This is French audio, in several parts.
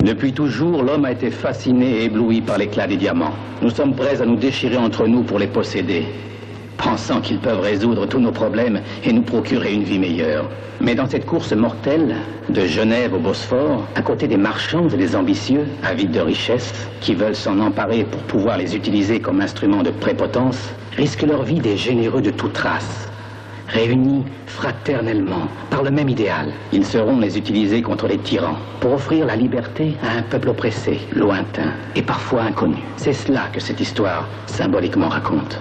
Depuis toujours, l'homme a été fasciné et ébloui par l'éclat des diamants. Nous sommes prêts à nous déchirer entre nous pour les posséder, pensant qu'ils peuvent résoudre tous nos problèmes et nous procurer une vie meilleure. Mais dans cette course mortelle, de Genève au Bosphore, à côté des marchands et des ambitieux, avides de richesses, qui veulent s'en emparer pour pouvoir les utiliser comme instruments de prépotence, risquent leur vie des généreux de toute race. Réunis fraternellement par le même idéal, ils sauront les utiliser contre les tyrans pour offrir la liberté à un peuple oppressé, lointain et parfois inconnu. C'est cela que cette histoire symboliquement raconte.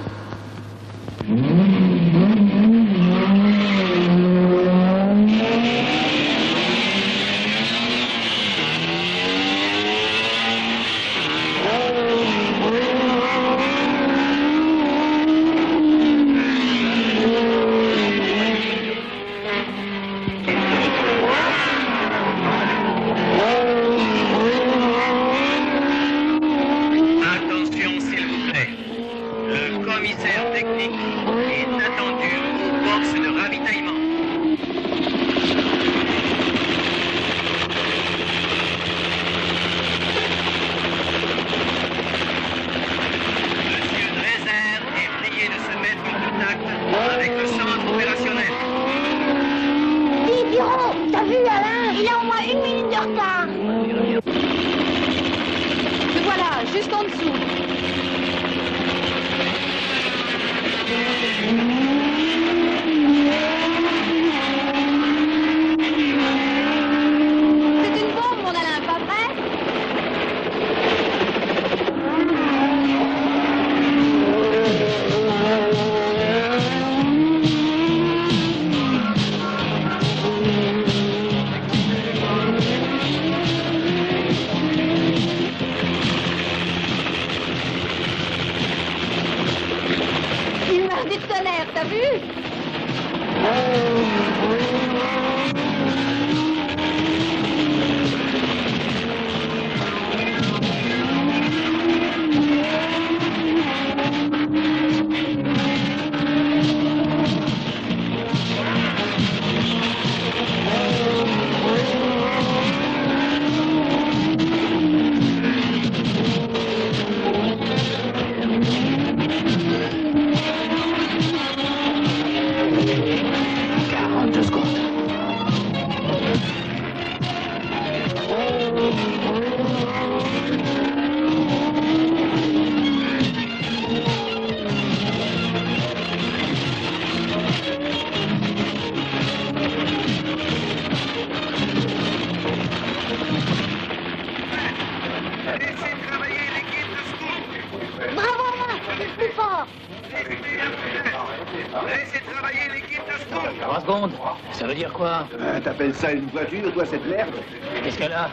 T'appelles ça une voiture, toi, cette merde? Qu'est-ce qu'elle a?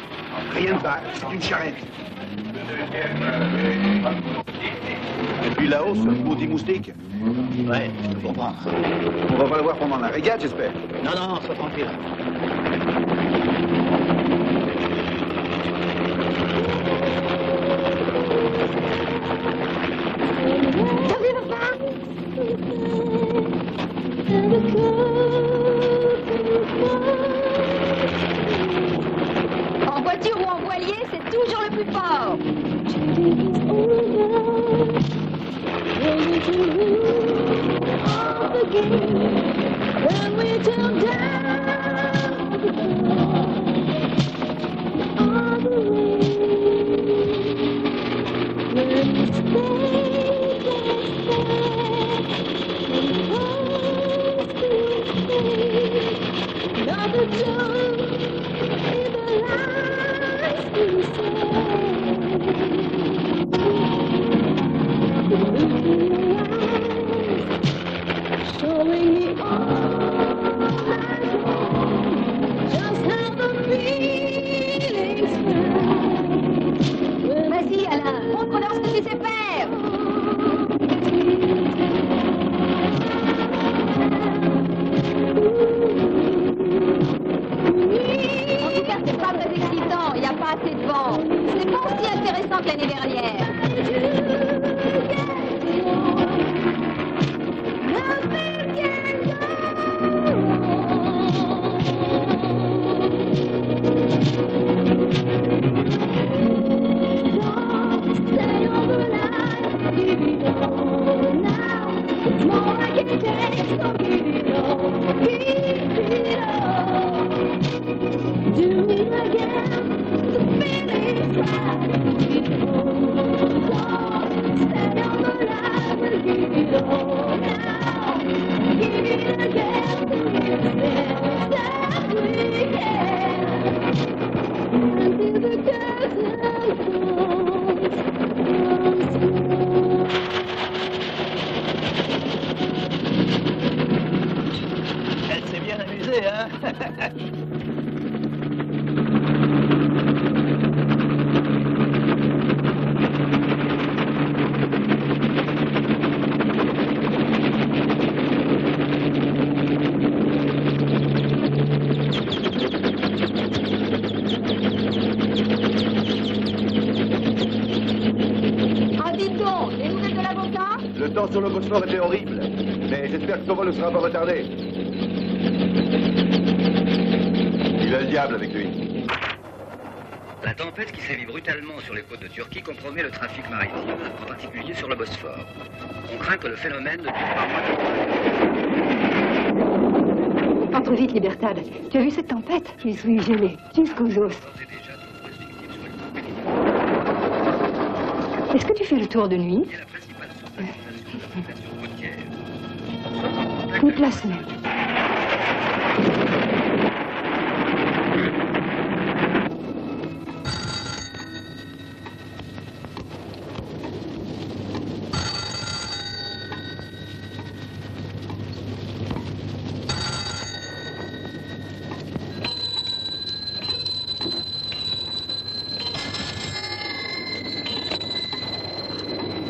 Rien de mal, c'est une charrette. Et puis là-haut, ce maudit moustique. Ouais, je te comprends. On va pas le voir pendant la régate, j'espère. Non, non, sois tranquille. T'as vu, papa? En voiture ou en voilier, c'est toujours le plus fort. Vas-y, Alain, montre-leur ce que tu sais faire. En tout cas, c'est pas très excitant, il n'y a pas assez de vent. C'est pas aussi intéressant que l'année dernière. Elle s'est bien amusée, hein? Ah, dites donc, les nouvelles de l'avocat? Le temps sur le Bosphore était horrible, mais j'espère que ton vol ne sera pas retardé. Il a le diable avec lui. La tempête qui sévit brutalement sur les côtes de Turquie compromet le trafic maritime, en particulier sur le Bosphore. On craint que le phénomène ne dure pas moins de... Entre vite, Libertad. Tu as vu cette tempête? Je suis gelée jusqu'aux os. D'ores et déjà, de nombreuses victimes sur les côtes. Est-ce que tu fais le tour de nuit? C'est la principale source d'accumulation de circulation côtière. Toute la semaine.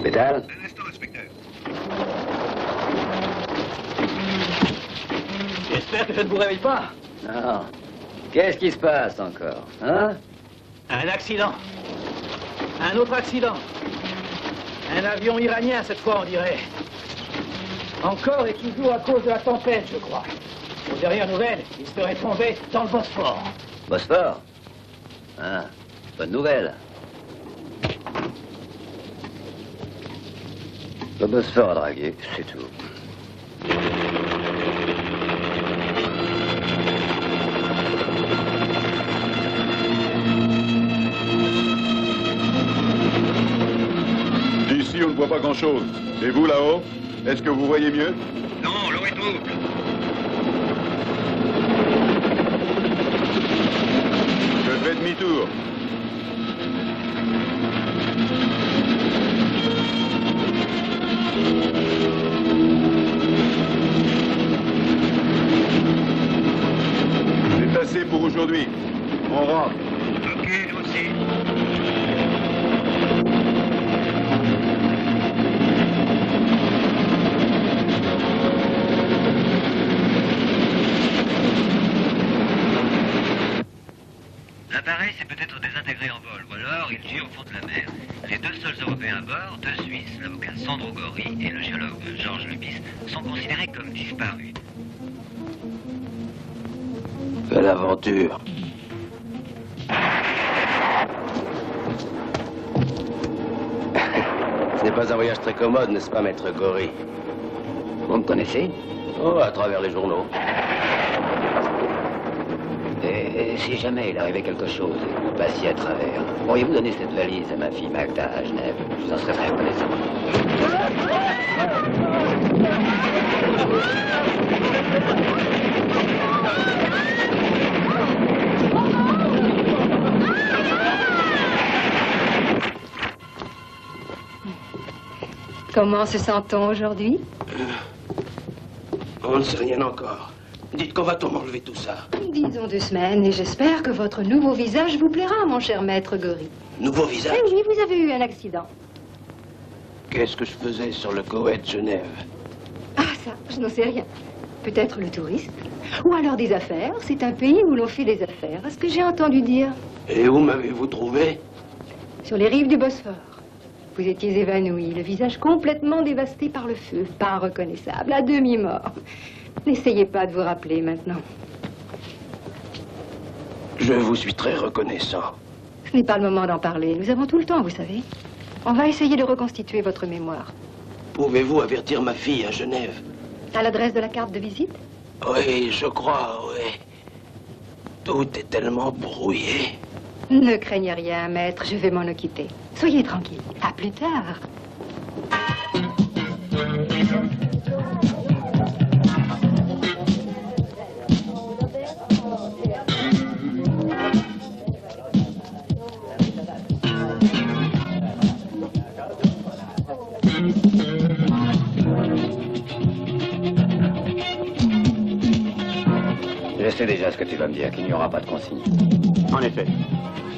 Pétale? Un instant, inspecteur. J'espère que je ne vous réveille pas. Non. Qu'est-ce qui se passe encore, hein? Un accident. Un autre accident. Un avion iranien, cette fois, on dirait. Encore et toujours à cause de la tempête, je crois. Aux dernières nouvelles, il serait tombé dans le Bosphore. Bosphore? Ah, bonne nouvelle. Le Bosphore a dragué, c'est tout. D'ici, on ne voit pas grand-chose. Et vous, là-haut, est-ce que vous voyez mieux? Non, l'eau est trouble. Je fais demi-tour. C'est assez pour aujourd'hui. On rentre. Ok, nous aussi. L'appareil s'est peut-être désintégré en vol, ou alors il gît au fond de la mer. Les deux seuls Européens à bord, deux Suisses, l'avocat Sandro Gori et le géologue Georges Lubis, sont considérés comme disparus. Quelle aventure! Ce n'est pas un voyage très commode, n'est-ce pas, maître Gori? Vous me connaissez? Oh, à travers les journaux. Et si jamais il arrivait quelque chose et que vous passiez à travers, pourriez-vous donner cette valise à ma fille Magda à Genève? Je vous en serais très reconnaissant. Comment se sent-on aujourd'hui? On ne sait rien encore. Dites qu'on va-t-on m'enlever tout ça? Disons 2 semaines, et j'espère que votre nouveau visage vous plaira, mon cher maître Gori. Nouveau visage? Eh oui, vous avez eu un accident. Qu'est-ce que je faisais sur le Koweït Genève? Ah, ça, je n'en sais rien. Peut-être le touriste. Ou alors des affaires. C'est un pays où l'on fait des affaires, à ce que j'ai entendu dire. Et où m'avez-vous trouvé? Sur les rives du Bosphore. Vous étiez évanoui, le visage complètement dévasté par le feu, pas reconnaissable, à demi-mort. N'essayez pas de vous rappeler maintenant. Je vous suis très reconnaissant. Ce n'est pas le moment d'en parler. Nous avons tout le temps, vous savez. On va essayer de reconstituer votre mémoire. Pouvez-vous avertir ma fille à Genève? À l'adresse de la carte de visite? Oui, je crois, oui. Tout est tellement brouillé. Ne craignez rien, maître, je vais m'en occuper. Soyez tranquille. À plus tard. sais déjà ce que tu vas me dire, qu'il n'y aura pas de consigne. En effet.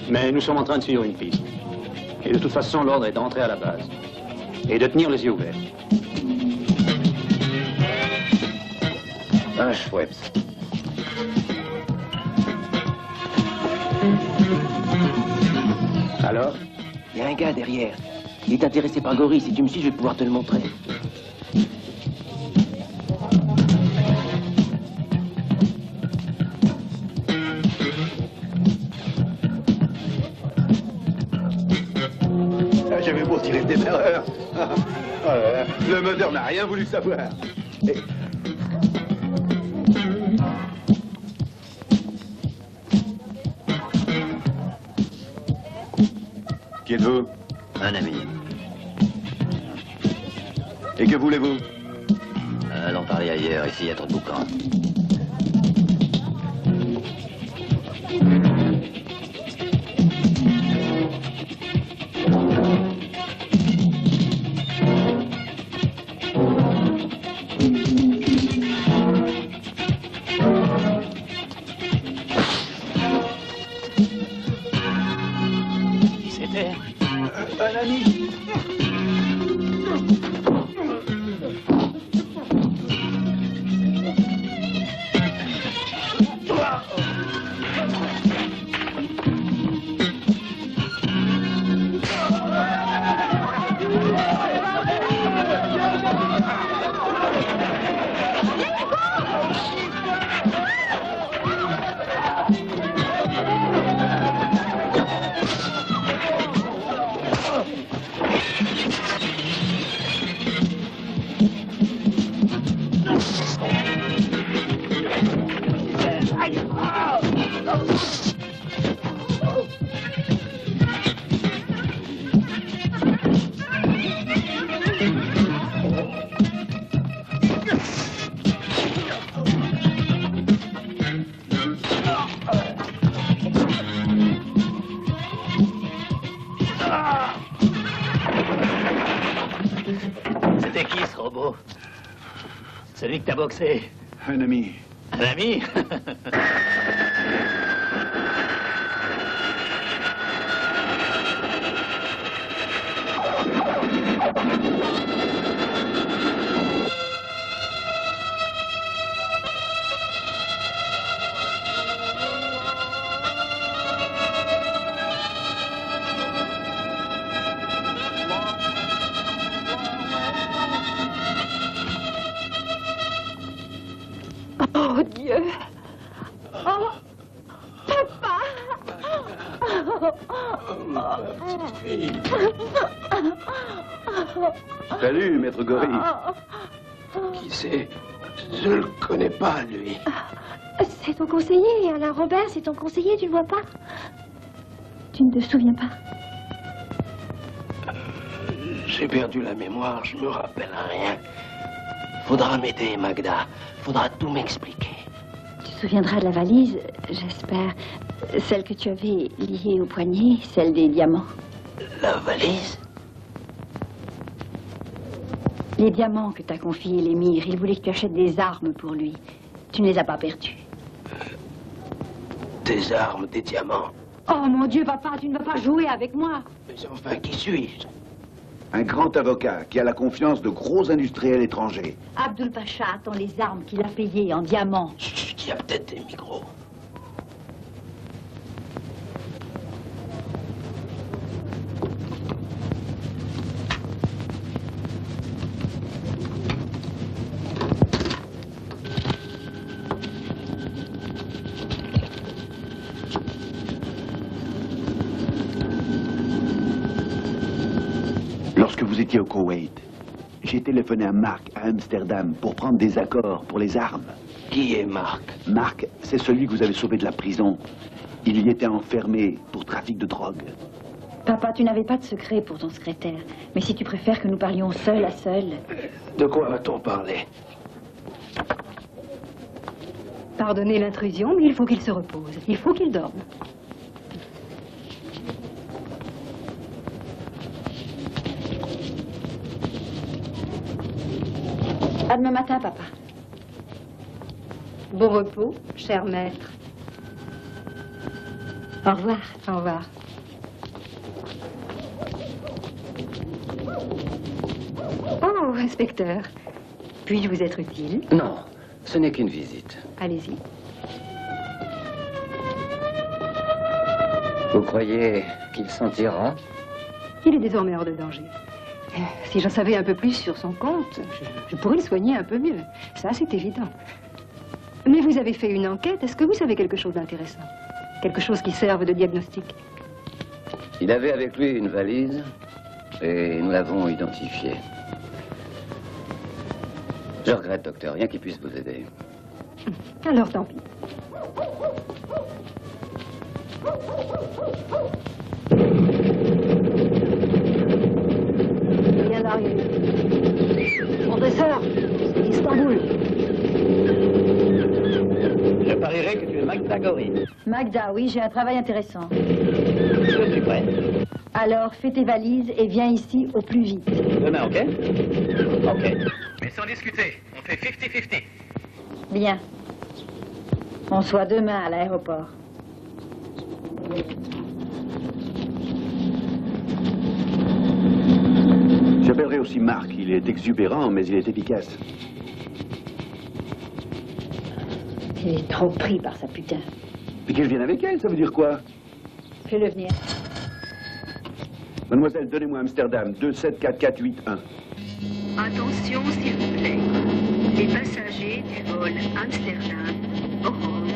Mais nous sommes en train de suivre une piste. Et de toute façon, l'ordre est d'entrer à la base. Et de tenir les yeux ouverts. Un Schweppes. Alors? Il y a un gars derrière. Il est intéressé par Gorille. Si tu me suis, je vais pouvoir te le montrer. J'avais beau tirer des erreurs. Le meneur n'a rien voulu savoir. Et... Qui êtes-vous? Un ami. Et que voulez-vous? Allons parler ailleurs, ici il y a trop de boucans. Un ami. C'était qui ce robot? Celui que t'as boxé? Un ami. Un ami? Oh Dieu! Oh! Papa! Salut, maître Gorille. Qui c'est? Je le connais pas, lui. C'est ton conseiller, Alain Robert, c'est ton conseiller, tu le vois pas? Tu ne te souviens pas? J'ai perdu la mémoire, je me rappelle rien. Faudra m'aider, Magda. Faudra tout m'expliquer. Tu te souviendras de la valise, j'espère. Celle que tu avais liée au poignet, celle des diamants. La valise? Les diamants que t'as confiés, l'émir, il voulait que tu achètes des armes pour lui. Tu ne les as pas perdus. Des armes, des diamants. Oh mon Dieu, papa, tu ne vas pas jouer avec moi. Mais enfin, qui suis-je? Un grand avocat qui a la confiance de gros industriels étrangers. Abdul Pacha attend les armes qu'il a payées en diamants. Chut, il y a peut-être des micros. Lorsque vous étiez au Koweït, j'ai téléphoné à Marc à Amsterdam pour prendre des accords pour les armes. Qui est Marc? Marc, c'est celui que vous avez sauvé de la prison. Il y était enfermé pour trafic de drogue. Papa, tu n'avais pas de secret pour ton secrétaire. Mais si tu préfères que nous parlions seul à seul... De quoi va-t-on parler? Pardonnez l'intrusion, mais il faut qu'il se repose. Il faut qu'il dorme. À demain matin, papa. Bon repos, cher maître. Au revoir. Au revoir. Oh, inspecteur. Puis-je vous être utile? Non, ce n'est qu'une visite. Allez-y. Vous croyez qu'il s'en tirera? Il est désormais hors de danger. Si j'en savais un peu plus sur son compte, je pourrais le soigner un peu mieux. Ça, c'est évident. Mais vous avez fait une enquête. Est-ce que vous savez quelque chose d'intéressant? Quelque chose qui serve de diagnostic? Il avait avec lui une valise et nous l'avons identifiée. Je regrette, docteur, rien qui puisse vous aider. Alors, tant pis. Il vient d'arriver. Professeur, c'est Istanbul. Je parierais que tu es Magda Gori. Magda, oui, j'ai un travail intéressant. Je suis prêt. Alors, fais tes valises et viens ici au plus vite. Demain, ok? Ok. Mais sans discuter, on fait 50-50. Bien. On se voit demain à l'aéroport. J'appellerai aussi Marc. Il est exubérant, mais il est efficace. Il est trop pris par sa putain. Mais qu'elle vienne avec elle, ça veut dire quoi? Fais-le venir. Mademoiselle, donnez-moi Amsterdam, 274481. Attention, s'il vous plaît. Les passagers du vol Amsterdam, Rome,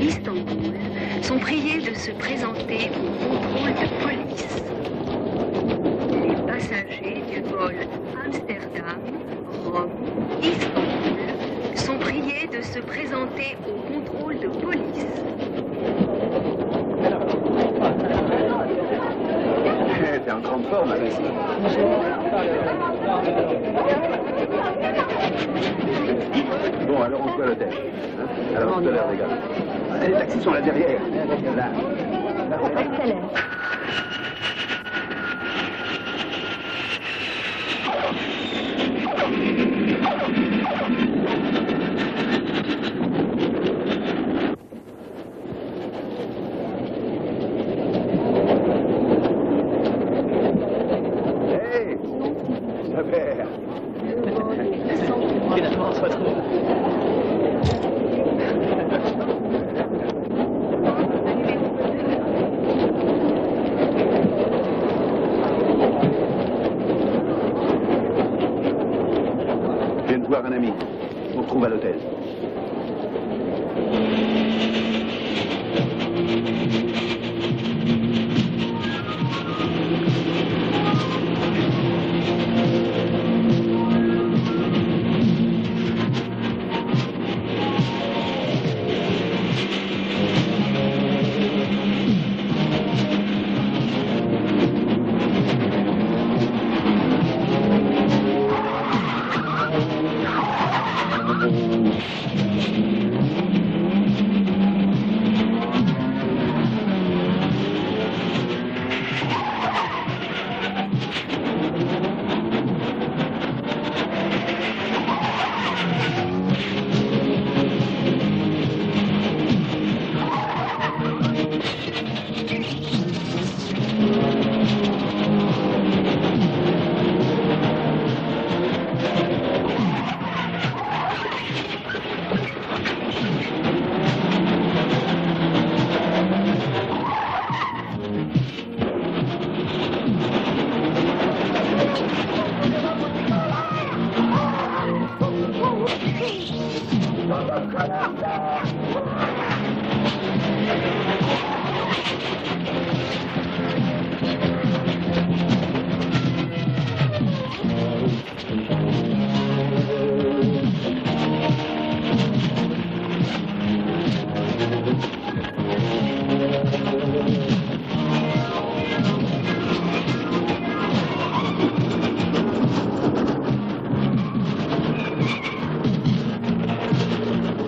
Istanbul sont priés de se présenter au contrôle de police. Les passagers du vol Amsterdam, Rome, Istanbul sont priés de se présenter au contrôle de police. T'es en grande forme, Alice. Bon, alors on se voit à l'hôtel. Hein? Alors, tout à l'heure, les gars. Les taxis sont là derrière. Là. À tout à l'heure. Hey, Javert. Finalement, on se retrouve. Je viens de voir un ami. On se retrouve à l'hôtel.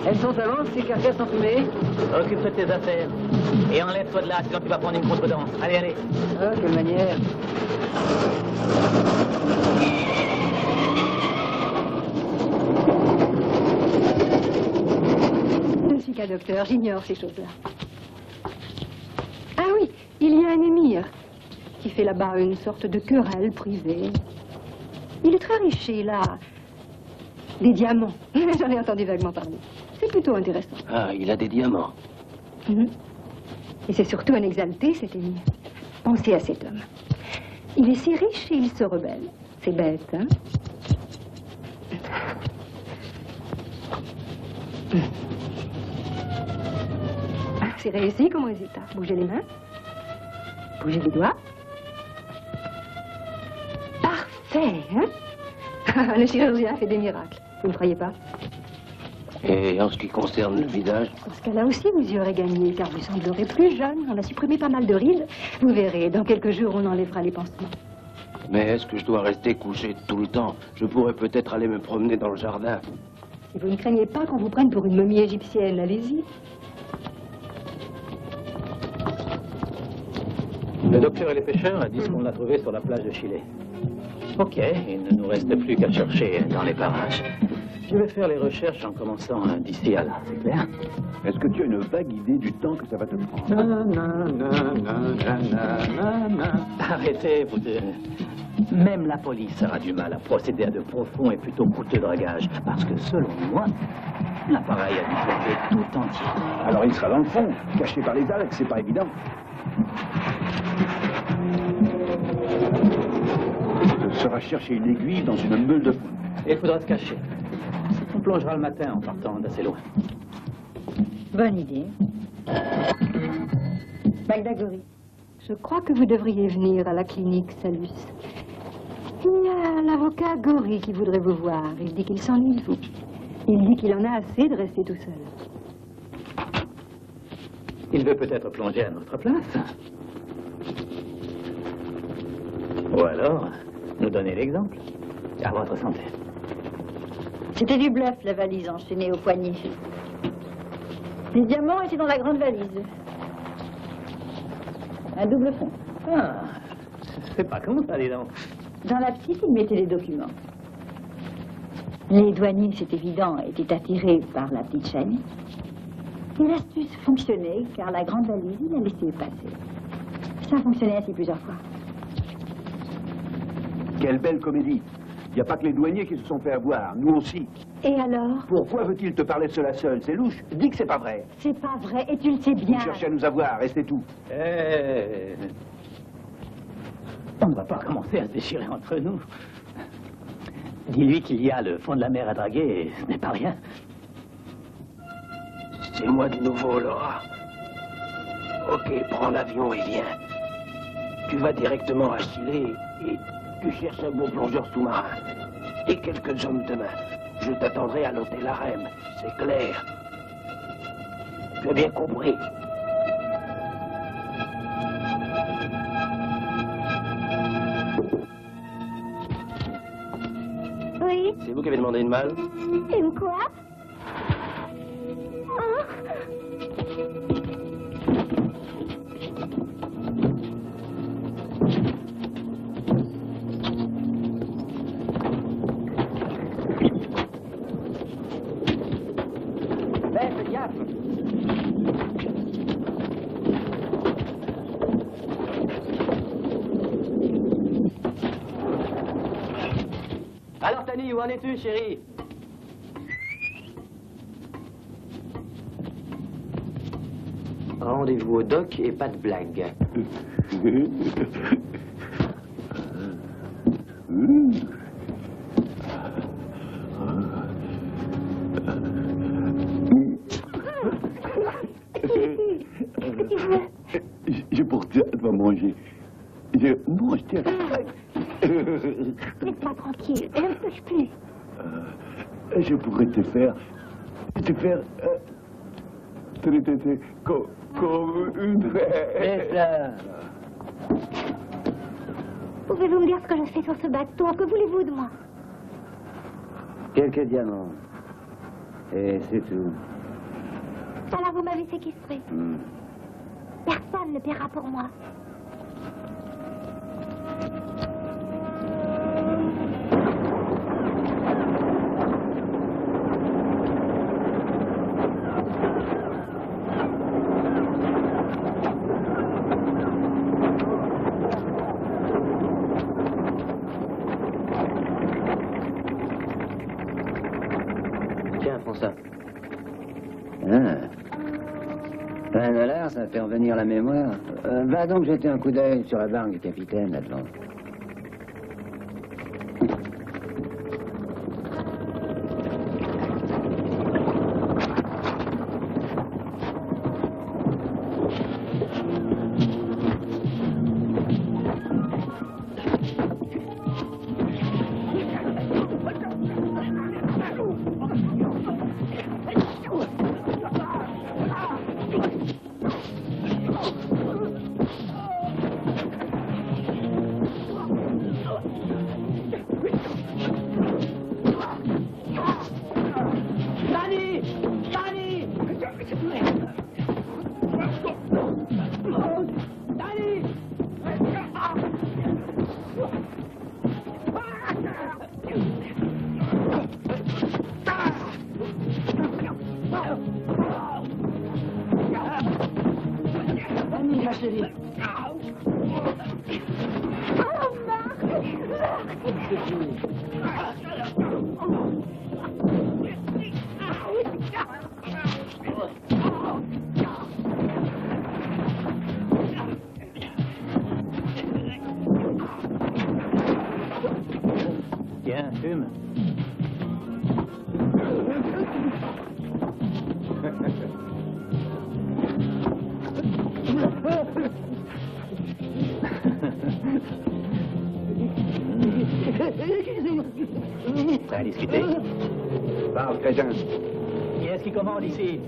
Elles sont avances, ces carcasses enfumées. Occupe-toi de tes affaires. Et enlève-toi de là, sinon tu vas prendre une contredanse. Allez, allez. Ah, quelle manière. cas, docteur. J'ignore ces choses-là. Ah oui, il y a un émir qui fait là-bas une sorte de querelle privée. Il est très riche, il a des diamants. J'en ai entendu vaguement parler. C'est plutôt intéressant. Ah, il a des diamants. Et c'est surtout un exalté, cet émir. Pensez à cet homme. Il est si riche et il se rebelle. C'est bête, hein? C'est réussi comme résultat. Bougez les mains. Bougez les doigts. Parfait, hein? Le chirurgien fait des miracles. Vous ne croyez pas? Et en ce qui concerne le visage? Dans ce cas-là aussi, vous y aurez gagné, car vous semblerez plus jeune. On a supprimé pas mal de rides. Vous verrez, dans quelques jours, on enlèvera les pansements. Mais est-ce que je dois rester couché tout le temps? Je pourrais peut-être aller me promener dans le jardin. Si vous ne craignez pas qu'on vous prenne pour une momie égyptienne, allez-y. Le docteur et les pêcheurs disent qu'on l'a trouvé sur la plage de Chile. Ok, il ne nous reste plus qu'à chercher dans les parages. Je vais faire les recherches en commençant d'ici à là, c'est clair? Est-ce que tu as une vague idée du temps que ça va te prendre? Arrêtez, vous deux. Même la police aura du mal à procéder à de profonds et plutôt coûteux dragages, parce que selon moi, l'appareil a dû tomber tout entier. Alors il sera dans le fond, caché par les algues, c'est pas évident. Ce sera chercher une aiguille dans une meule de fond. Et il faudra se cacher. On plongera le matin en partant d'assez loin. Bonne idée. Magda Gori. Je crois que vous devriez venir à la clinique Salus. Il y a l'avocat Gori qui voudrait vous voir. Il dit qu'il s'ennuie de vous. Il dit qu'il en a assez de rester tout seul. Il veut peut-être plonger à notre place. Ou alors, nous donner l'exemple. À votre santé. C'était du bluff, la valise enchaînée au poignet. Les diamants étaient dans la grande valise. Un double fond. Ah, c'est pas con ça, dis donc. Dans la petite, il mettait les documents. Les douaniers, c'est évident, étaient attirés par la petite chaîne. Et l'astuce fonctionnait, car la grande valise, il a laissé passer. Ça a fonctionné ainsi plusieurs fois. Quelle belle comédie. Il n'y a pas que les douaniers qui se sont fait avoir, nous aussi. Et alors? Pourquoi veut-il te parler de cela seul? C'est louche. Dis que c'est pas vrai. C'est pas vrai, et tu le sais bien. Il cherchait à nous avoir, et c'est tout. On ne va pas commencer à se déchirer entre nous. Dis-lui qu'il y a le fond de la mer à draguer, ce n'est pas rien. C'est moi de nouveau, Laura. Ok, prends l'avion et viens. Tu vas directement à Chile et tu cherches un bon plongeur sous-marin. Et quelques hommes de main. Je t'attendrai à l'hôtel Harem, c'est clair. Tu as bien compris. Oui? C'est vous qui avez demandé une malle? Une quoi? Faites gaffe! Alors Tani, où en es-tu, chérie? Rendez-vous au doc et pas de blague. Je pour toi, tu vas manger. Je mange, tiens. Laisse-moi tranquille, je ne touche plus. Je pourrais te faire traiter comme une reine. Pouvez-vous me dire ce que je fais sur ce bateau? Que voulez-vous de moi? Quelques diamants. Et c'est tout. Alors vous m'avez séquestré. Personne ne paiera pour moi. va te revenir la mémoire. Va donc jeter un coup d'œil sur la barque du capitaine, là devant. Tiens, fume. Prêt à discuter? Parle, crétin. Qui est-ce qui commande ici?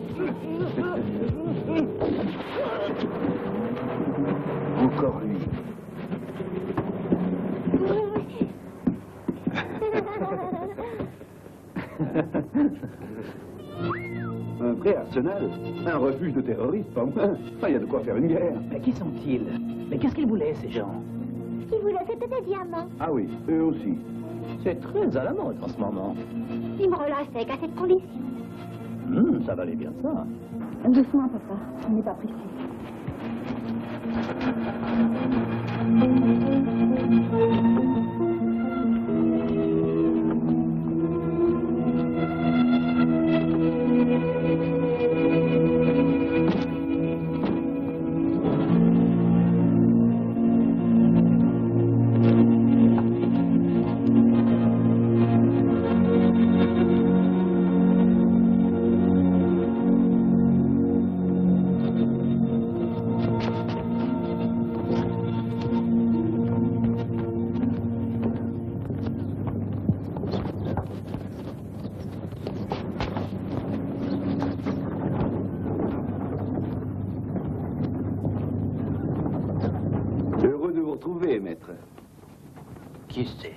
Encore lui. Un vrai arsenal, un refuge de terroristes, pas moins. Il y a de quoi faire une guerre. Mais qui sont-ils? Mais qu'est-ce qu'ils voulaient, ces gens? Ils voulaient, c'était des diamants. Ah oui, eux aussi. C'est très à la mode en ce moment. Ils me relâchaient qu'à cette condition. Ça valait bien ça. Doucement, papa. On n'est pas pressé. Heureux de vous retrouver, maître. Qui c'est?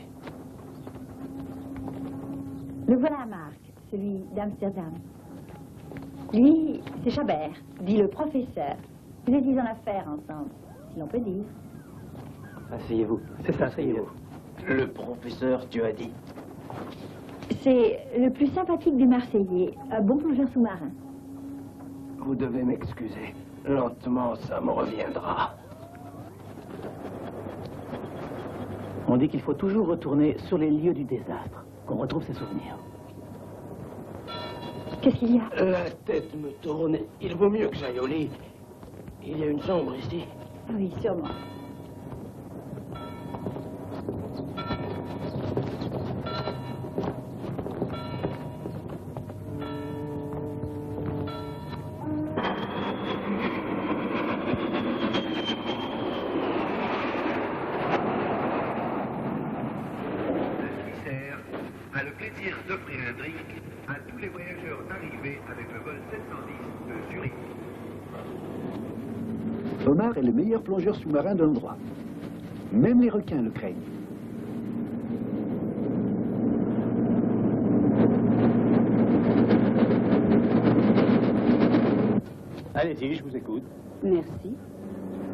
Le voilà, Marc, celui d'Amsterdam. Lui, c'est Chabert, dit le professeur. Vous étiez en affaires ensemble, si l'on peut dire. Asseyez-vous. C'est ça, asseyez-vous. Le professeur, tu as dit. C'est le plus sympathique des Marseillais, un bon plongeur sous-marin. Vous devez m'excuser. Lentement, ça me reviendra. On dit qu'il faut toujours retourner sur les lieux du désastre, qu'on retrouve ses souvenirs. Qu'est-ce qu'il y a? La tête me tourne. Il vaut mieux que j'aille au lit. Il y a une chambre ici. Oui, sûrement. A le plaisir d'offrir un drink à tous les voyageurs arrivés avec le vol 710 de Zurich. Omar est le meilleur plongeur sous-marin de l'endroit. Même les requins le craignent. Allez-y, je vous écoute. Merci.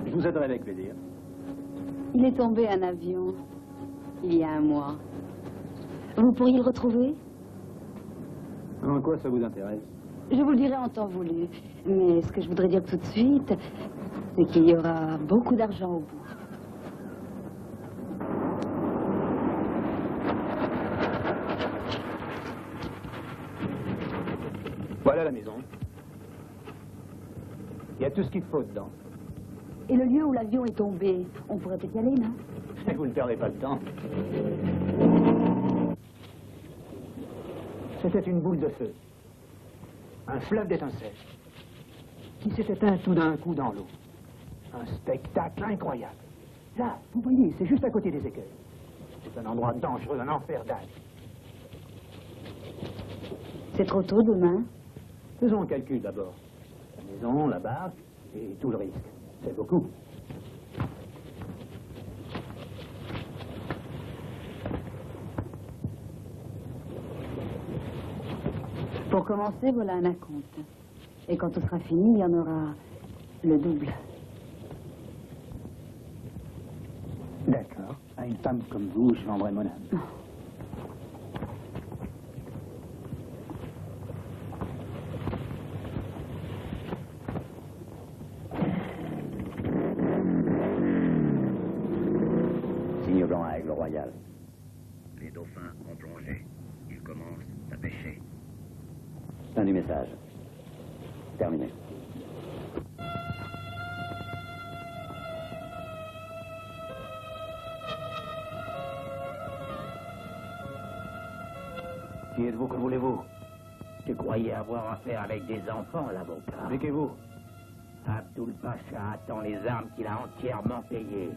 Je vous aiderai avec plaisir. Il est tombé un avion il y a un mois. Vous pourriez le retrouver? En quoi ça vous intéresse? Je vous le dirai en temps voulu. Mais ce que je voudrais dire tout de suite, c'est qu'il y aura beaucoup d'argent au bout. Voilà la maison. Il y a tout ce qu'il faut dedans. Et le lieu où l'avion est tombé, on pourrait peut-être y aller, non? Vous ne perdez pas de temps. C'était une boule de feu. Un fleuve d'étincelles. Qui s'est éteint tout d'un coup dans l'eau. Un spectacle incroyable. Là, vous voyez, c'est juste à côté des écueils. C'est un endroit dangereux, un enfer d'âge. C'est trop tôt demain. Faisons un calcul d'abord. La maison, la barque et tout le risque. C'est beaucoup. Pour commencer, voilà un acompte. Et quand tout sera fini, il y en aura le double. D'accord. À une femme comme vous, je vendrai mon âme. Signe blanc à Aigle Royal. Les dauphins ont plongé. Ils commencent à pêcher. Fin du message. Terminé. Qui êtes-vous, que voulez-vous? Tu croyais avoir affaire avec des enfants, l'avocat. Expliquez-vous. Abdul Pacha attend les armes qu'il a entièrement payées.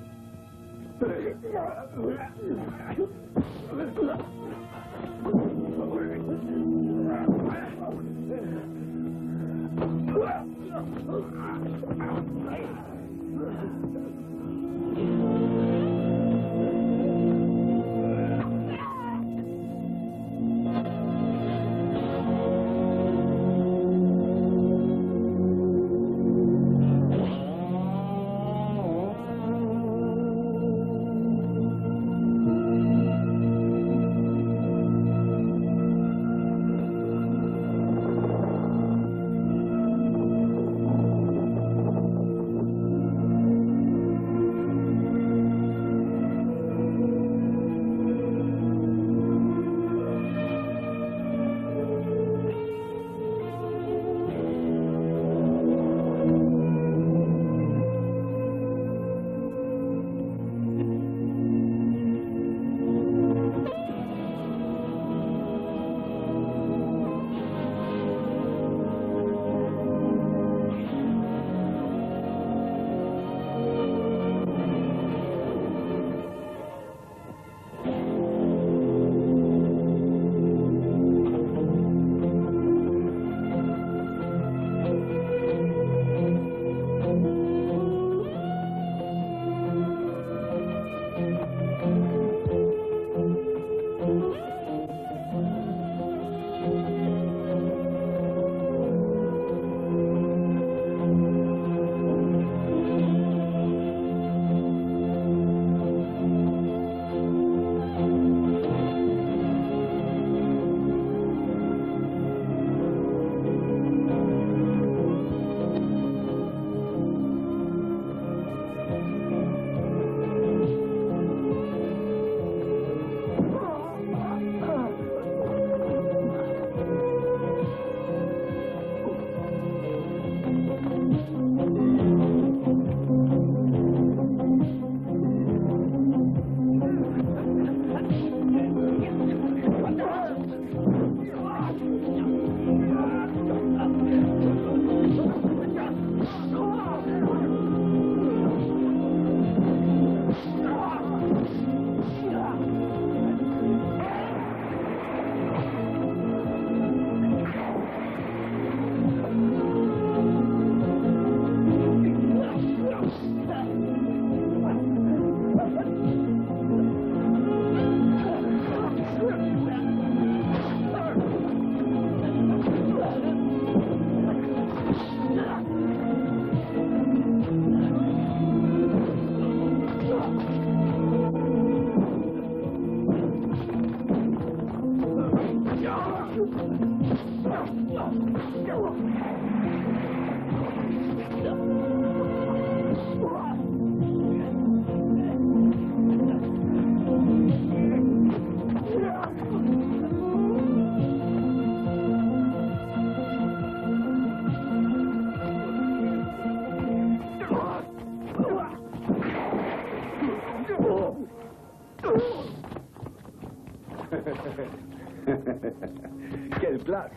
classe.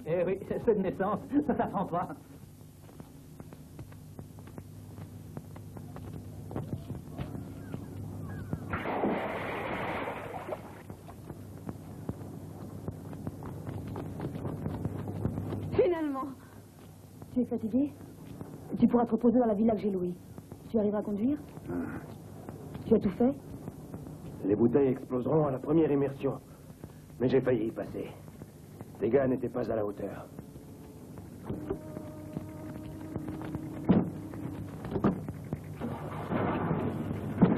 Eh oui, c'est de naissance, ça s'apprend pas. Finalement. Tu es fatigué? Tu pourras te reposer dans la villa que j'ai louée. Tu arriveras à conduire? Tu as tout fait? Les bouteilles exploseront à la première immersion. Mais j'ai failli y passer. Les gars n'étaient pas à la hauteur.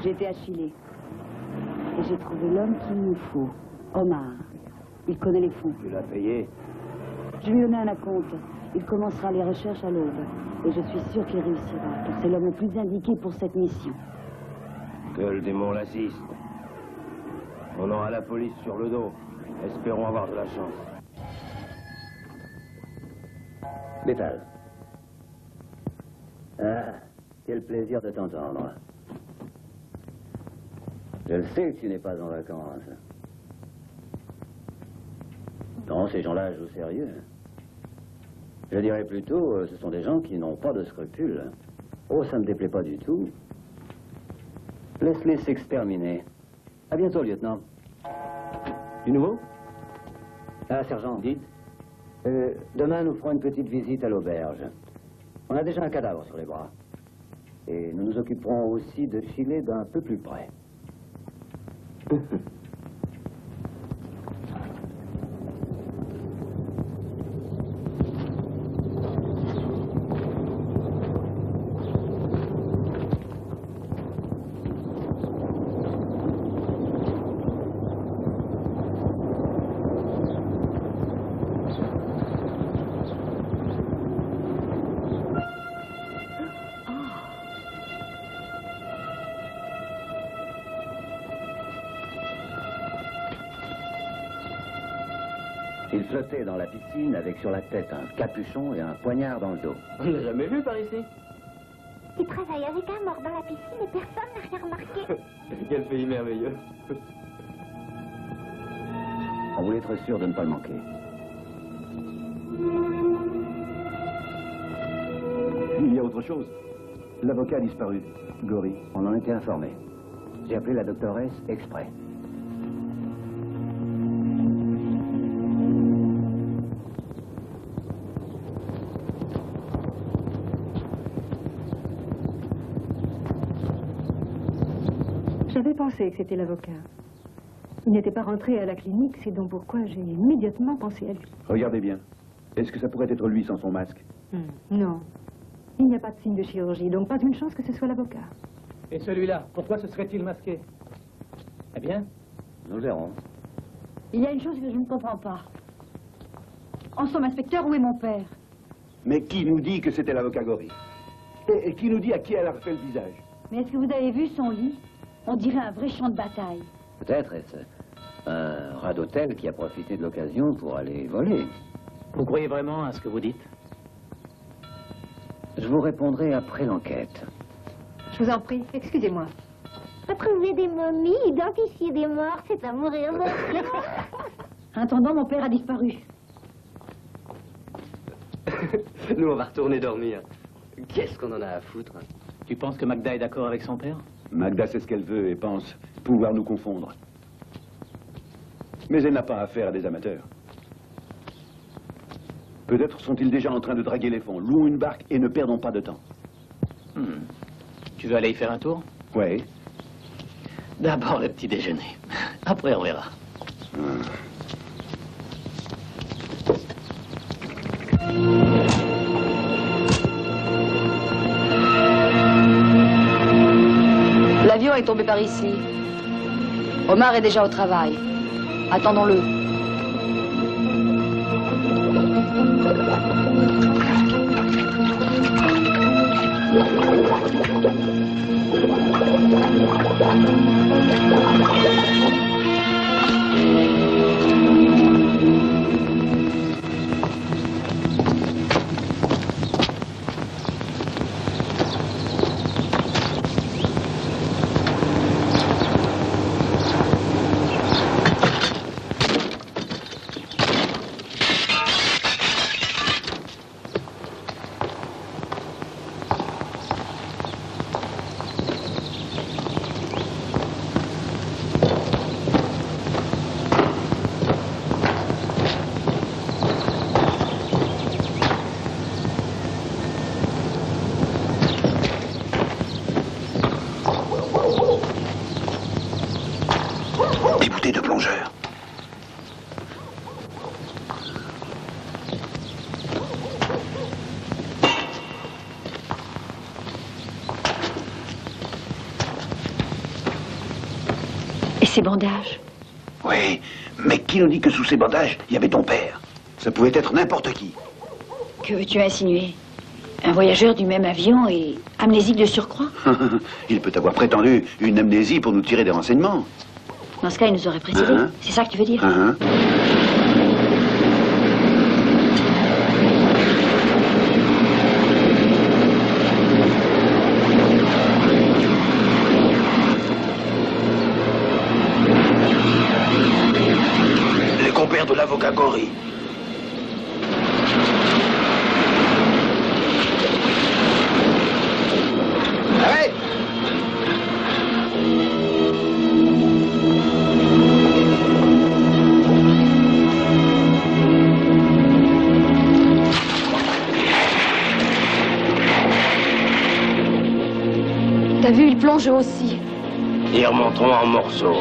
J'ai été à Chile. Et j'ai trouvé l'homme qu'il nous faut. Omar. Il connaît les fonds. Tu l'as payé? Je lui ai donné un acompte. Il commencera les recherches à l'aube. Et je suis sûr qu'il réussira, car c'est l'homme le plus indiqué pour cette mission. Que le démon l'assiste. On aura la police sur le dos. Espérons avoir de la chance. Bétal. Ah, quel plaisir de t'entendre. Je le sais que tu n'es pas en vacances. Non, ces gens-là jouent sérieux. Je dirais plutôt, ce sont des gens qui n'ont pas de scrupules. Oh, ça ne me déplaît pas du tout. Laisse-les s'exterminer. À bientôt, lieutenant. Du nouveau? Ah, sergent, dites. Demain, nous ferons une petite visite à l'auberge. On a déjà un cadavre sur les bras. Et nous nous occuperons aussi de Chile d'un peu plus près. Il flottait dans la piscine avec sur la tête un capuchon et un poignard dans le dos. On l'a jamais vu par ici. Tu travailles avec un mort dans la piscine et personne n'a rien remarqué. Quel pays merveilleux. On voulait être sûr de ne pas le manquer. Il y a autre chose. L'avocat a disparu. Gori. On en était informé. J'ai appelé la doctoresse exprès. J'avais pensé que c'était l'avocat. Il n'était pas rentré à la clinique, c'est donc pourquoi j'ai immédiatement pensé à lui. Regardez bien. Est-ce que ça pourrait être lui sans son masque? Non. Il n'y a pas de signe de chirurgie, donc pas une chance que ce soit l'avocat. Et celui-là, pourquoi se serait-il masqué? Eh bien? Nous verrons. Il y a une chose que je ne comprends pas. En somme, inspecteur, où est mon père? Mais qui nous dit que c'était l'avocat Gori? Et qui nous dit à qui elle a refait le visage? Mais est-ce que vous avez vu son lit? On dirait un vrai champ de bataille. Peut-être est-ce un rat d'hôtel qui a profité de l'occasion pour aller voler. Vous croyez vraiment à ce que vous dites? Je vous répondrai après l'enquête. Je vous en prie, excusez-moi. Retrouver des momies, identifier des morts, c'est à mourir de rire. En attendant, mon père a disparu. Nous, on va retourner dormir. Qu'est-ce qu'on en a à foutre? Tu penses que Magda est d'accord avec son père? Magda sait ce qu'elle veut et pense pouvoir nous confondre. Mais elle n'a pas affaire à des amateurs. Peut-être sont-ils déjà en train de draguer les fonds. Louons une barque et ne perdons pas de temps. Tu veux aller y faire un tour? Oui. D'abord le petit déjeuner. Après, on verra. L'avion est tombé par ici. Omar est déjà au travail. Attendons-le. plongeurs. Et ces bandages? Oui, mais qui nous dit que sous ces bandages, il y avait ton père? Ça pouvait être n'importe qui. Que veux-tu insinuer? Un voyageur du même avion et amnésique de surcroît? Il peut avoir prétendu une amnésie pour nous tirer des renseignements. Dans ce cas, il nous aurait précédés. C'est ça que tu veux dire? Les compères de l'avocat Gory. Arrête! T'as vu, il plonge aussi. Ils remonteront en morceaux.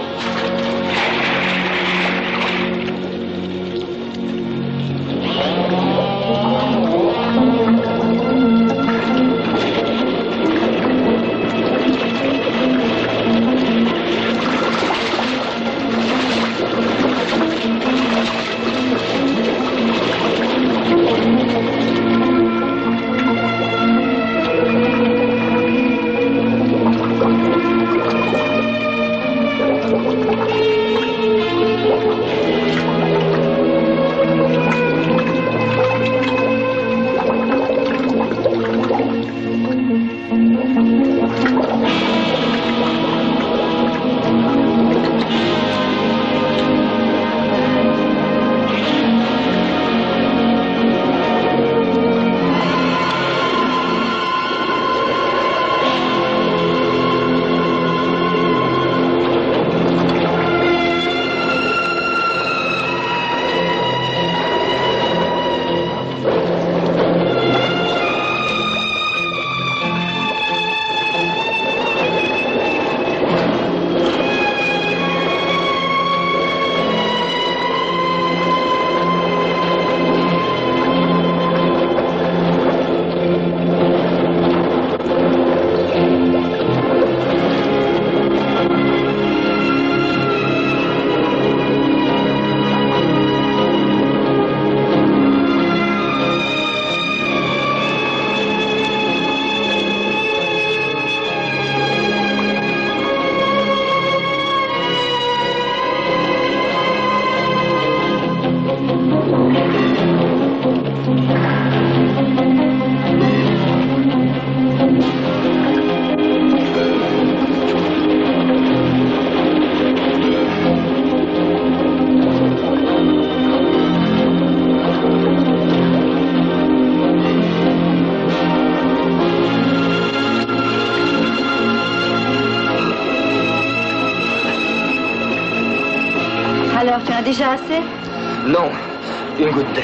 Alors, tu en as déjà assez? Non, une goutte d'air.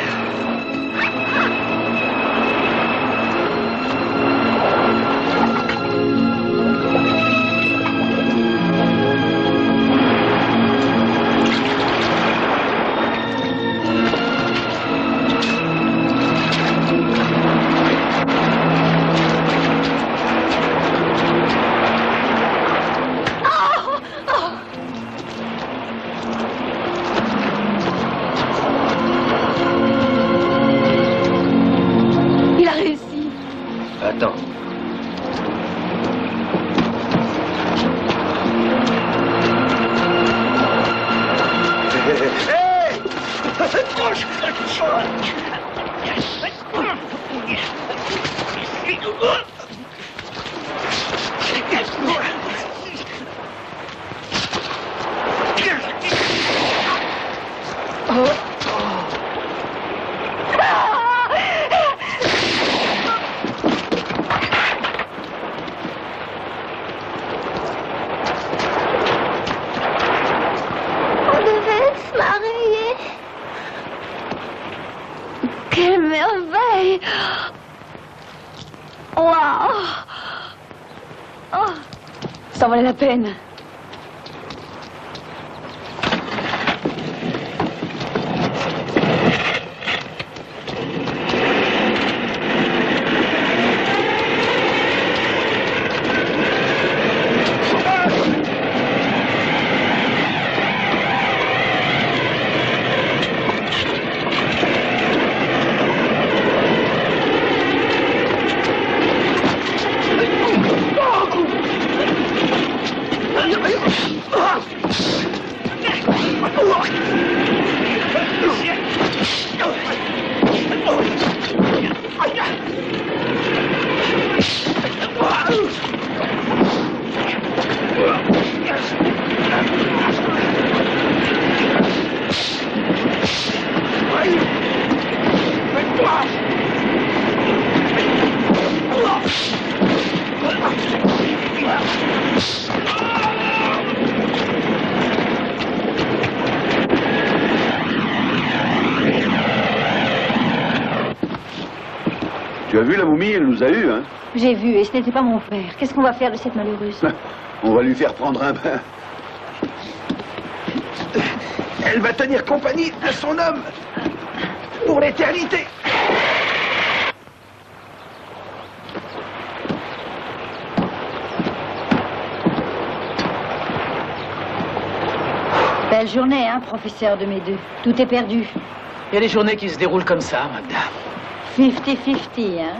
Attends. Quelle merveille! Waouh! Ça en valait la peine. as vu la momie? Elle nous a eus, hein? J'ai vu, et ce n'était pas mon frère. Qu'est-ce qu'on va faire de cette malheureuse? On va lui faire prendre un bain. Elle va tenir compagnie à son homme pour l'éternité. Belle journée, hein, professeur de mes deux. Tout est perdu. Il y a des journées qui se déroulent comme ça, Magda. 50-50, hein.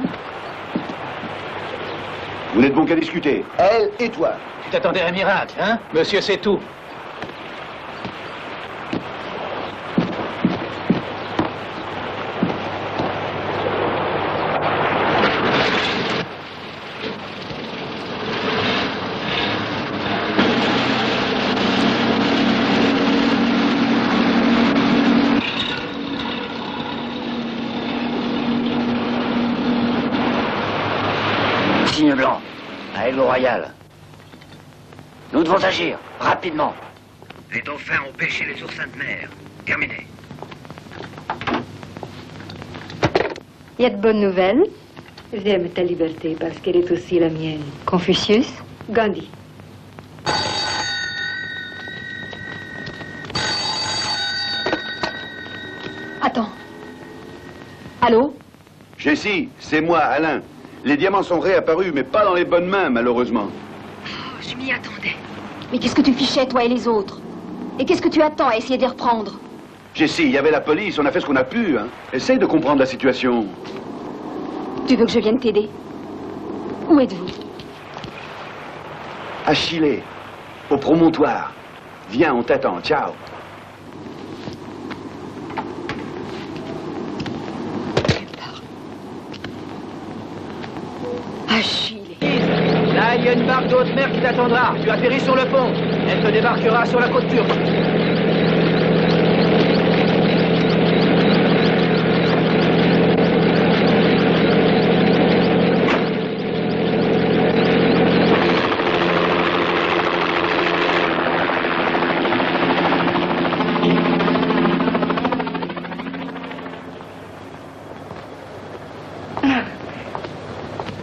Vous n'êtes bon qu'à discuter. Elle et toi. Tu t'attendais à un miracle, hein? Monsieur, c'est tout. Signe blanc, à Aigle Royal. Nous devons agir, rapidement. Les dauphins ont pêché les oursins de mer. Terminé. Il y a de bonnes nouvelles. J'aime ta liberté parce qu'elle est aussi la mienne. Confucius, Gandhi. Attends. Allô? Jessie, c'est moi, Alain. Les diamants sont réapparus, mais pas dans les bonnes mains, malheureusement. Oh, je m'y attendais. Mais qu'est-ce que tu fichais, toi et les autres? Et qu'est-ce que tu attends à essayer de les reprendre? Jessie, il y avait la police, on a fait ce qu'on a pu, hein. Essaye de comprendre la situation. Tu veux que je vienne t'aider? Où êtes-vous? À Chile, au promontoire. Viens, on t'attend, ciao. Achille. Là, il y a une barque de haute mer qui t'attendra. Tu atterris sur le pont. Elle te débarquera sur la côte turque.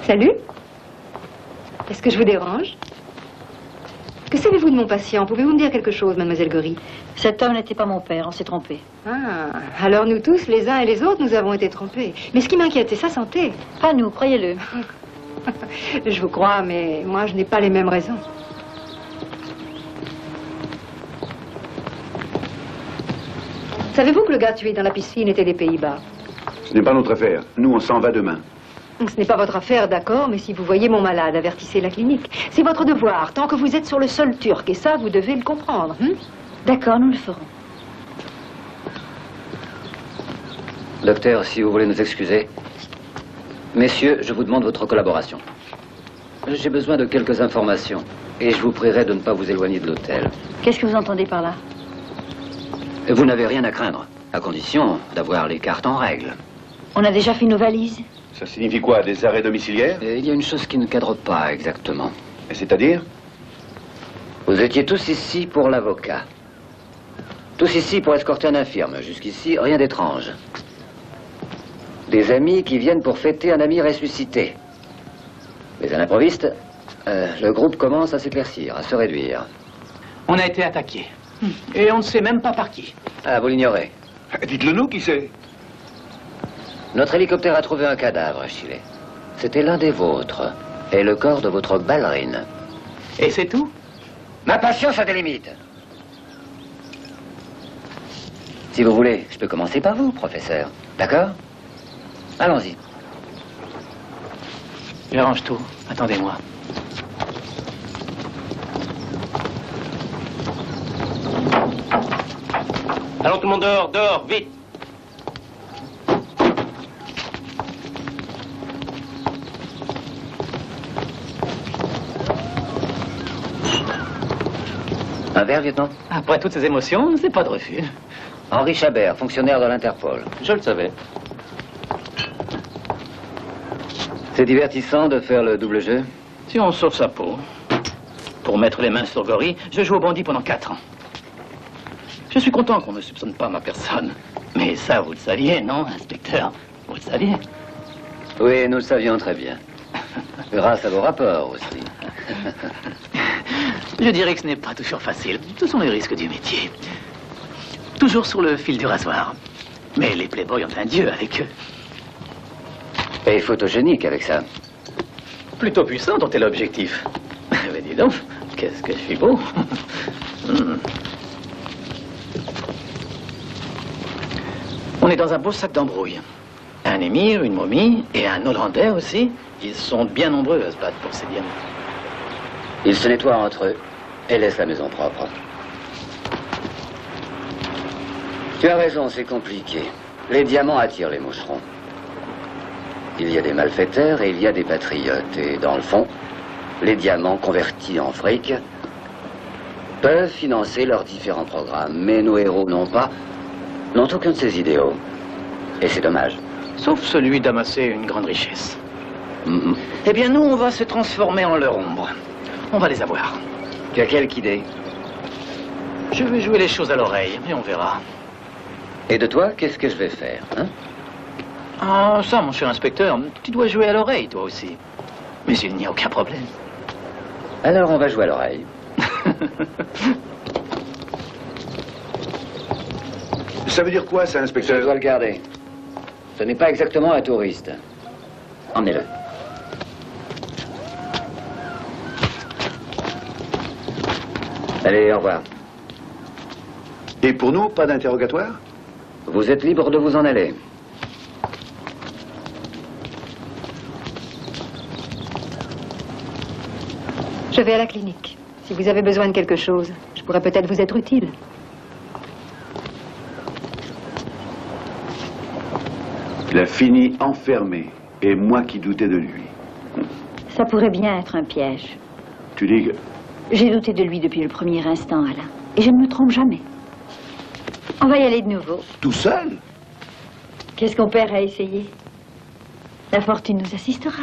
Salut. Est-ce que je vous dérange? Que savez-vous de mon patient? Pouvez-vous me dire quelque chose, mademoiselle Gory? Cet homme n'était pas mon père, on s'est trompé. Ah, alors nous tous, les uns et les autres, nous avons été trompés. Mais ce qui m'inquiète, c'est sa santé. Pas nous, croyez-le. Je vous crois, mais moi, je n'ai pas les mêmes raisons. Savez-vous que le gars tué dans la piscine était des Pays-Bas? Ce n'est pas notre affaire. Nous, on s'en va demain. Ce n'est pas votre affaire, d'accord, mais si vous voyez mon malade, avertissez la clinique. C'est votre devoir, tant que vous êtes sur le sol turc, et ça, vous devez le comprendre. D'accord, nous le ferons. Docteur, si vous voulez nous excuser. Messieurs, je vous demande votre collaboration. J'ai besoin de quelques informations, et je vous prierai de ne pas vous éloigner de l'hôtel. Qu'est-ce que vous entendez par là? Vous n'avez rien à craindre, à condition d'avoir les cartes en règle. On a déjà fait nos valises. Ça signifie quoi? Des arrêts domiciliaires? Et il y a une chose qui ne cadre pas exactement. Et c'est-à-dire? Vous étiez tous ici pour l'avocat. Tous ici pour escorter un infirme. Jusqu'ici, rien d'étrange. Des amis qui viennent pour fêter un ami ressuscité. Mais à l'improviste, le groupe commence à s'éclaircir, à se réduire. On a été attaqué. Et on ne sait même pas par qui. Ah, vous l'ignorez. Dites-le nous, qui c'est? Notre hélicoptère a trouvé un cadavre à Chile. C'était l'un des vôtres. Et le corps de votre ballerine. Et c'est tout? Ma patience a des limites. Si vous voulez, je peux commencer par vous, professeur. D'accord? Allons-y. J'arrange tout. Attendez-moi. Allons, tout le monde dehors, dehors, vite. Un verre, lieutenant? Après toutes ces émotions, c'est pas de refus. Henri Chabert, fonctionnaire de l'Interpol. Je le savais. C'est divertissant de faire le double jeu? Si on sauve sa peau, pour mettre les mains sur Gory, je joue au bandit pendant 4 ans. Je suis content qu'on ne soupçonne pas ma personne. Mais ça, vous le saviez, non, inspecteur? Vous le saviez? Oui, nous le savions très bien. Grâce à vos rapports aussi. Je dirais que ce n'est pas toujours facile. Ce sont les risques du métier. Toujours sur le fil du rasoir. Mais les playboys ont un dieu avec eux. Et photogénique avec ça. Plutôt puissant dont est l'objectif. Mais dis donc, qu'est-ce que je suis beau. On est dans un beau sac d'embrouille. Un émir, une momie et un Hollandais aussi. Ils sont bien nombreux à se battre pour ces diamants. Ils se nettoient entre eux et laissent la maison propre. Tu as raison, c'est compliqué. Les diamants attirent les moucherons. Il y a des malfaiteurs et il y a des patriotes. Et dans le fond, les diamants convertis en fric peuvent financer leurs différents programmes. Mais nos héros n'ont aucun de ces idéaux. Et c'est dommage. Sauf celui d'amasser une grande richesse. Eh bien, nous, on va se transformer en leur ombre. On va les avoir. Tu as quelque idée? Je vais jouer les choses à l'oreille, et on verra. Et de toi, qu'est-ce que je vais faire, hein? Ah, ça, mon cher inspecteur, tu dois jouer à l'oreille, toi aussi. Mais il n'y a aucun problème. Alors, on va jouer à l'oreille. Ça veut dire quoi, ça, inspecteur? Je dois le garder. Ce n'est pas exactement un touriste. Emmenez-le. Allez, au revoir. Et pour nous, pas d'interrogatoire? Vous êtes libre de vous en aller. Je vais à la clinique. Si vous avez besoin de quelque chose, je pourrais peut-être vous être utile. Il a fini enfermé. Et moi qui doutais de lui. Ça pourrait bien être un piège. Tu dis que... J'ai douté de lui depuis le premier instant, Alain. Et je ne me trompe jamais. On va y aller de nouveau. Tout seul? Qu'est-ce qu'on perd à essayer? La fortune nous assistera.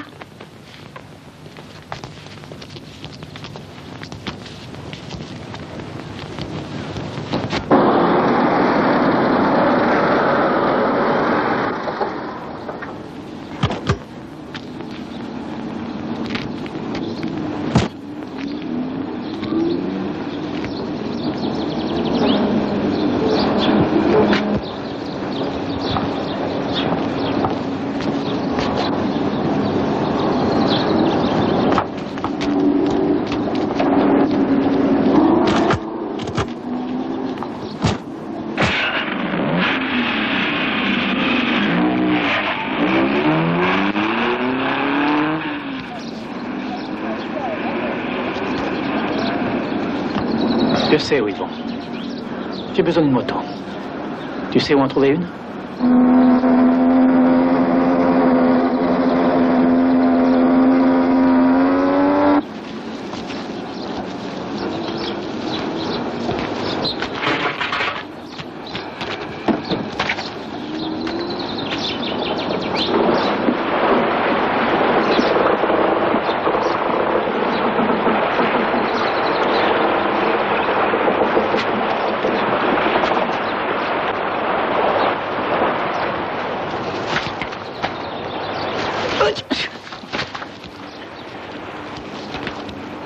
Je sais où ils vont. J'ai besoin d'une moto. Tu sais où en trouver une?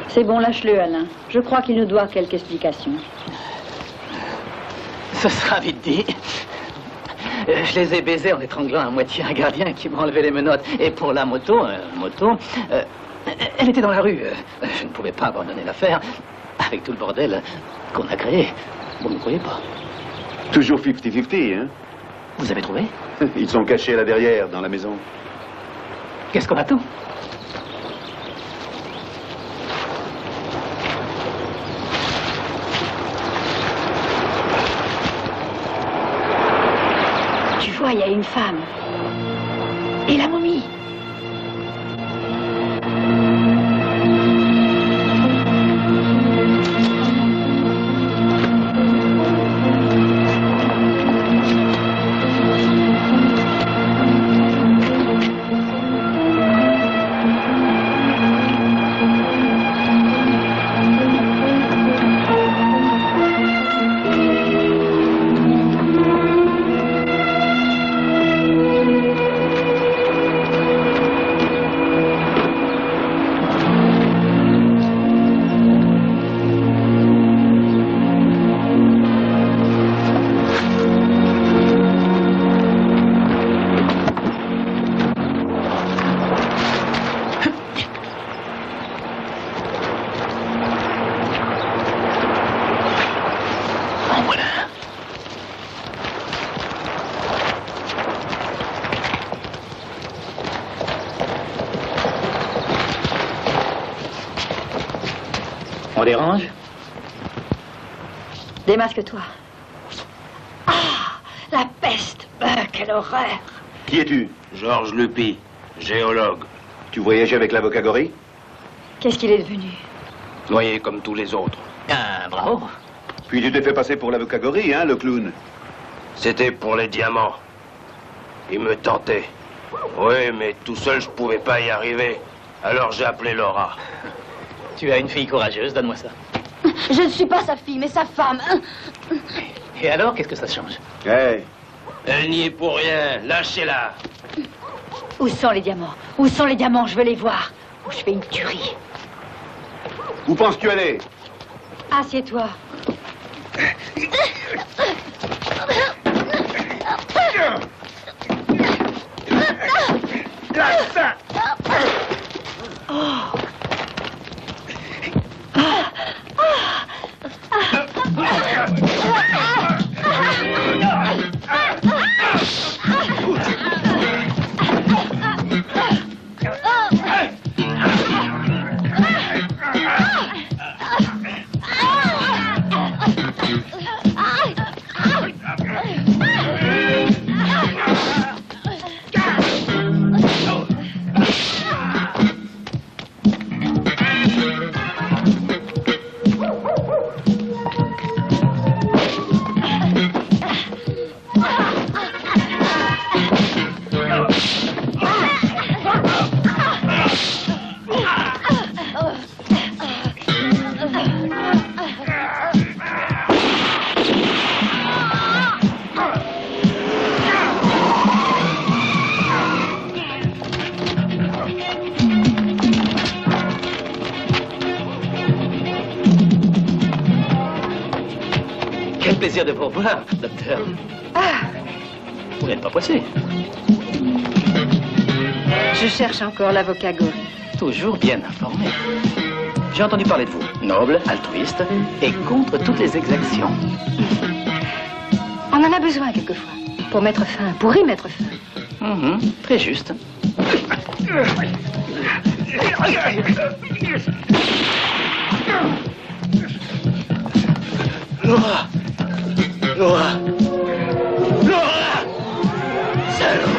C'est bon, lâche-le, Alain. Je crois qu'il nous doit quelques explications. Ce sera vite dit. Je les ai baisés en étranglant à moitié un gardien qui m'a enlevé les menottes. Et pour la moto, elle était dans la rue. Je ne pouvais pas abandonner l'affaire avec tout le bordel qu'on a créé. Vous ne croyez pas? Toujours 50-50, hein? Vous avez trouvé? Ils sont cachés là derrière, dans la maison. Qu'est-ce qu'on attend? Tu vois, il y a une femme. Et la momie. On dérange? Démasque-toi. Ah, la peste! Quelle horreur! Qui es-tu? Georges Lupi, géologue. Tu voyageais avec l'avocat Gory? Qu'est-ce qu'il est devenu? Noyé comme tous les autres. Ah, bravo. Puis tu t'es fait passer pour l'avocat Gory, hein, le clown? C'était pour les diamants. Il me tentait. Oui, mais tout seul, je pouvais pas y arriver. Alors j'ai appelé Laura. Tu as une fille courageuse, donne-moi ça. Je ne suis pas sa fille, mais sa femme. Et alors, qu'est-ce que ça change? Hey. Elle n'y est pour rien. Lâchez-la. Où sont les diamants? Où sont les diamants? Je veux les voir. Ou je fais une tuerie. Où penses-tu aller? Assieds-toi. Quel plaisir de vous revoir, docteur. Vous n'êtes pas pressé. Je cherche encore l'avocat Gory. Toujours bien informé. J'ai entendu parler de vous. Noble, altruiste et contre toutes les exactions. On en a besoin quelquefois. Pour mettre fin, pour y mettre fin. Très juste. Laura! Laura! Laura! Salaud!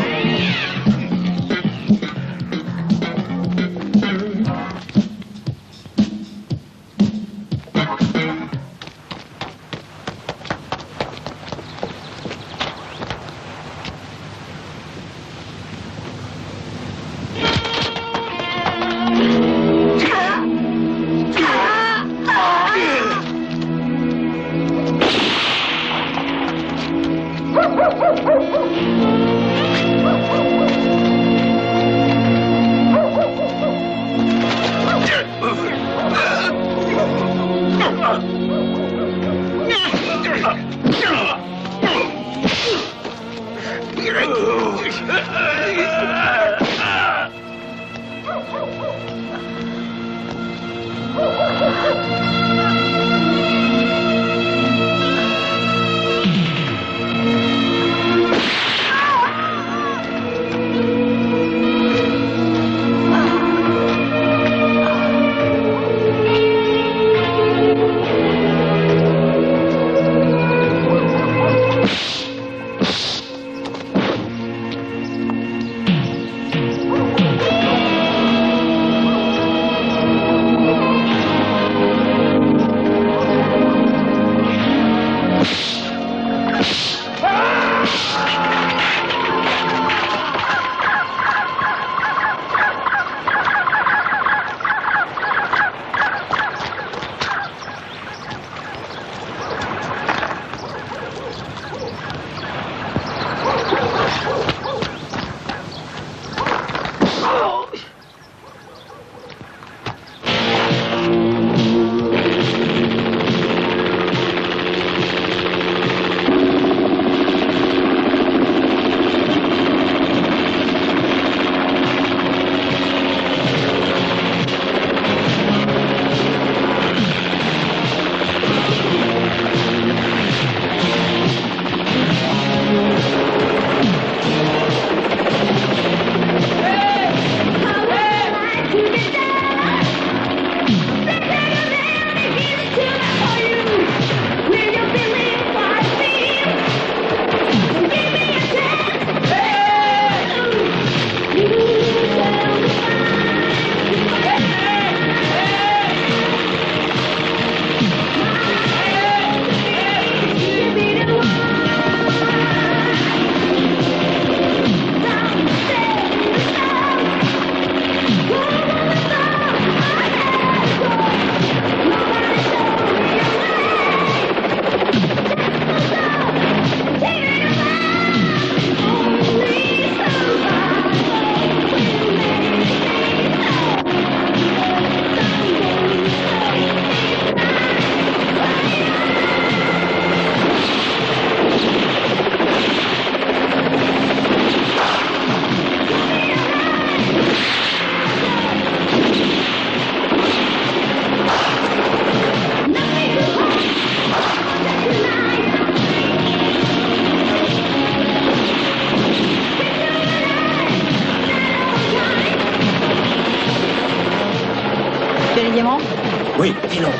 Oui, filons.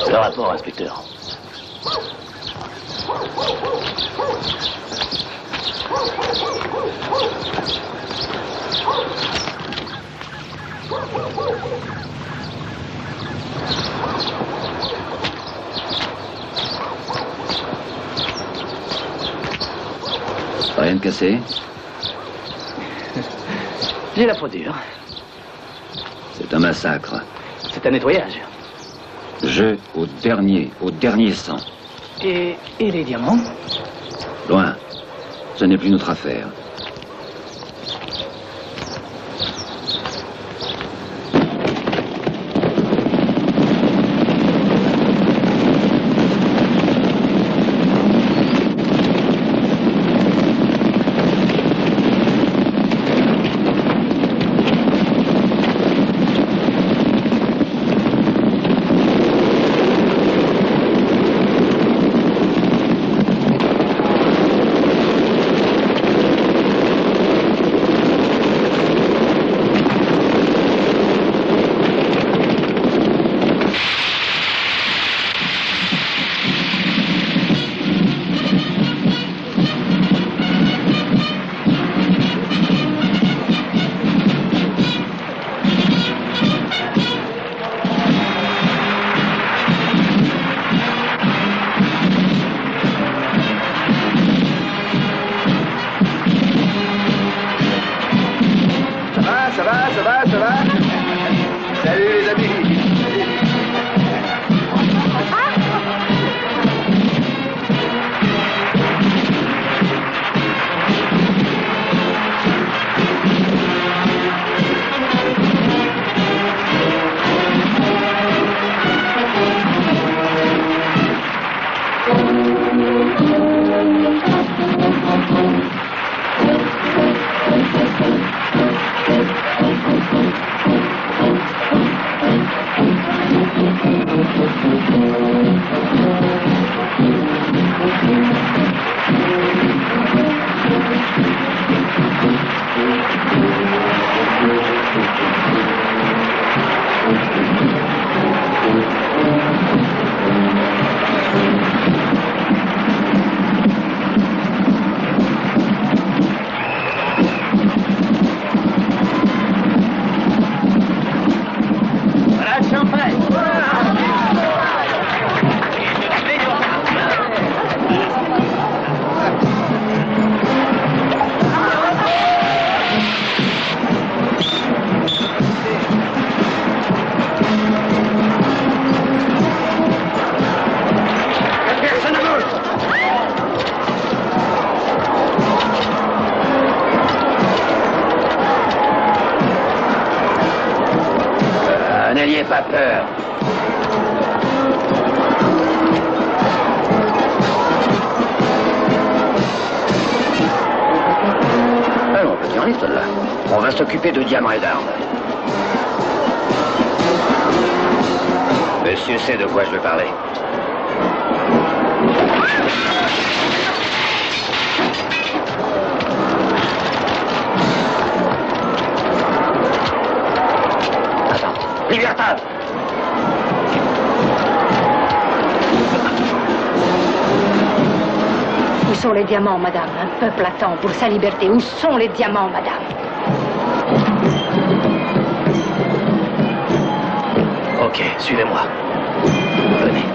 Le rapport, inspecteur. Rien de cassé? J'ai la peau dure. C'est un massacre. C'est un nettoyage. Jeu au dernier sang. Et les diamants? Loin. Ce n'est plus notre affaire. Ça va? Salut les amis. N'ayez pas peur. Allons, petit, on reste là. On va s'occuper de diamants et d'armes. Monsieur sait de quoi je veux parler. Libertad! Où sont les diamants, madame? Un peuple attend pour sa liberté. Où sont les diamants, madame? Ok, suivez-moi. Venez.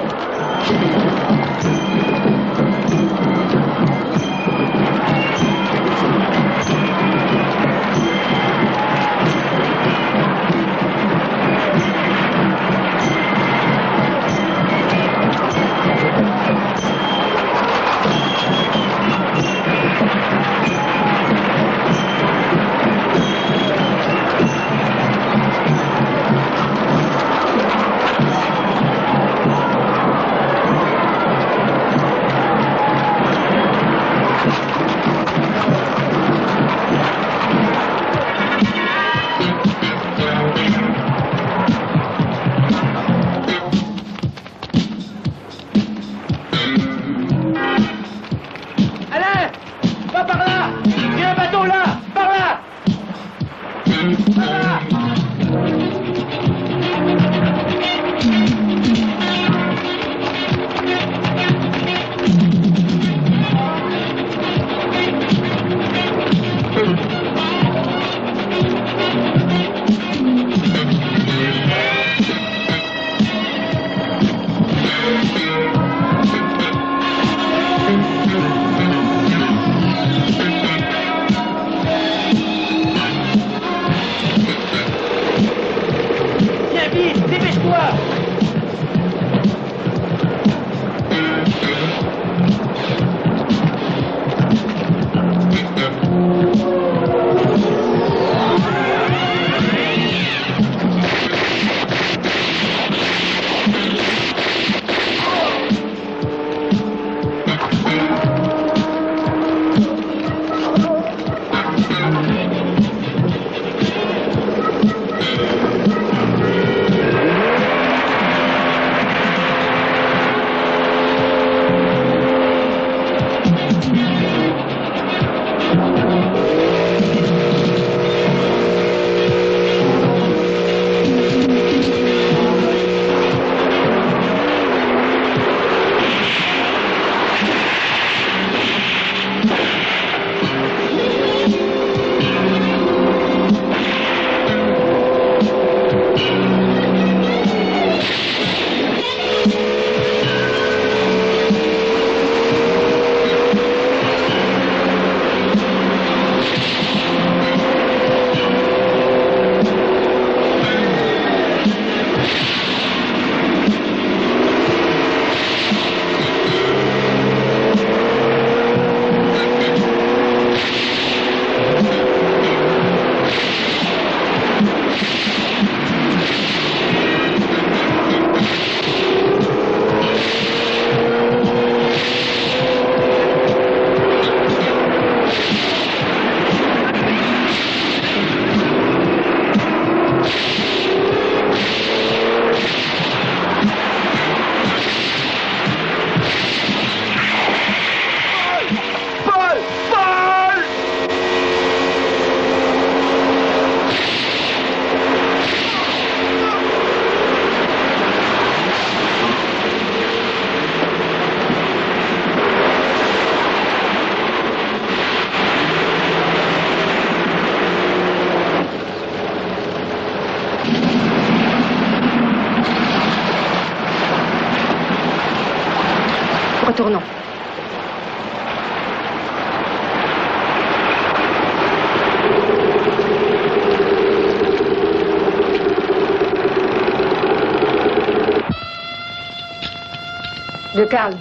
De calme.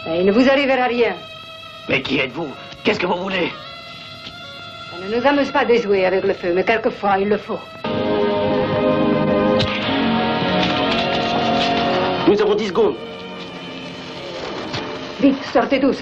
Et il ne vous arrivera rien. Mais qui êtes-vous? Qu'est-ce que vous voulez? Ça ne nous amuse pas de jouer avec le feu, mais quelquefois, il le faut. Nous avons 10 secondes. Vite, sortez tous.